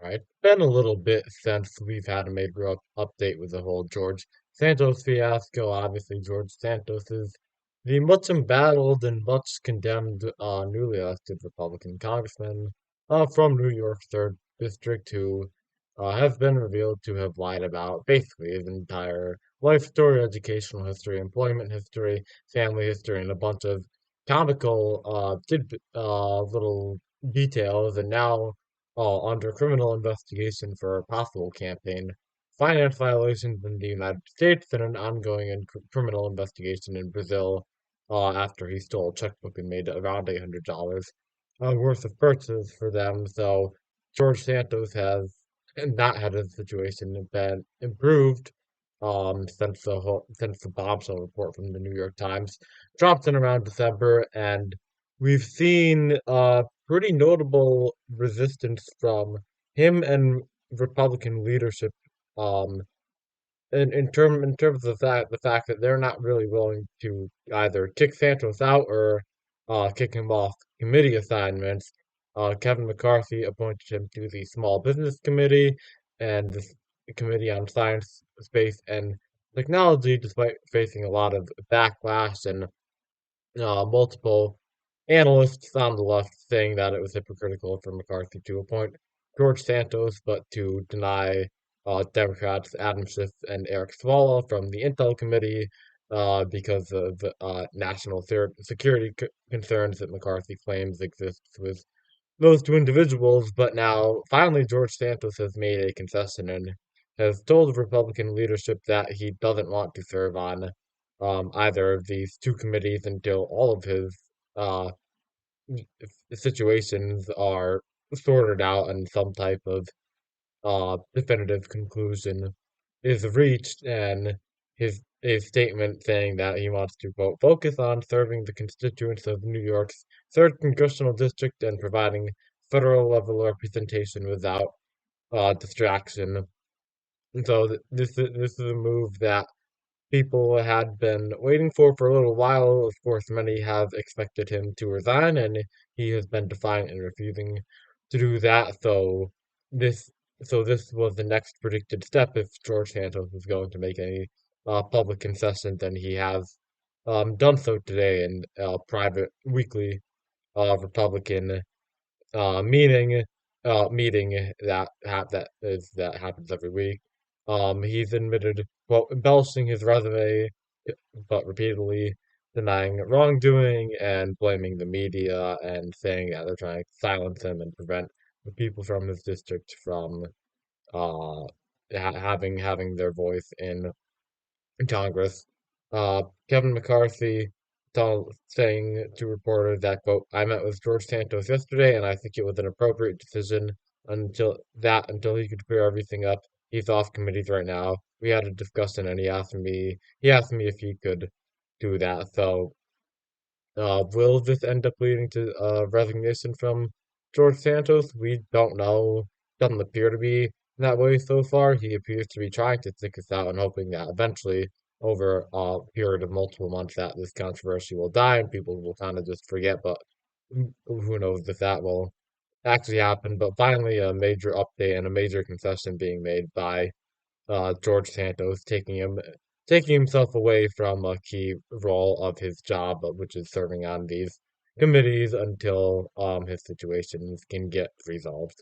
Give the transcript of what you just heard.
All right, been a little bit since we've had a major update with the whole George Santos fiasco. Obviously, George Santos is the much embattled and much condemned newly elected Republican congressman from New York's third district who has been revealed to have lied about basically his entire life story, educational history, employment history, family history, and a bunch of comical little details. And now under criminal investigation for possible campaign finance violations in the United States and an ongoing criminal investigation in Brazil after he stole a checkbook and made around $800 worth of purchases for them. So George Santos has not had his situation been improved since the bombshell report from the New York Times dropped in around December, and we've seen pretty notable resistance from him and Republican leadership um, in terms of the fact that they're not really willing to either kick Santos out or kick him off committee assignments. Kevin McCarthy appointed him to the Small Business Committee and the Committee on Science, Space, and Technology, despite facing a lot of backlash and multiple analysts on the left saying that it was hypocritical for McCarthy to appoint George Santos, but to deny Democrats Adam Schiff and Eric Swalwell from the Intel Committee because of national security concerns that McCarthy claims exist with those two individuals. But now, finally, George Santos has made a concession and has told Republican leadership that he doesn't want to serve on either of these two committees until all of his uh, situations are sorted out and some type of definitive conclusion is reached. And his statement saying that he wants to quote focus on serving the constituents of New York's third congressional district and providing federal level representation without distraction. And so this is a move that people had been waiting for a little while. Of course, many have expected him to resign, and he has been defiant in refusing to do that. This this was the next predicted step if George Santos was going to make any public concessions, and he has done so today in a private weekly Republican meeting that happens every week. He's admitted, well, embellishing his resume, but repeatedly denying wrongdoing and blaming the media and saying that they're trying to silence him and prevent the people from his district from uh having their voice in Congress. Kevin McCarthy saying to reporters that, quote, I met with George Santos yesterday and I think it was an appropriate decision until he could clear everything up. He's off committees right now. We had a discussion and he asked me if he could do that. So will this end up leading to resignation from George Santos? We don't know. Doesn't appear to be that way so far. He appears to be trying to stick this out and hoping that eventually, over a period of multiple months, that this controversy will die and people will kind of just forget. But who knows if that will actually happen. But finally, a major update and a major concession being made by George Santos taking himself away from a key role of his job, which is serving on these committees until his situations can get resolved.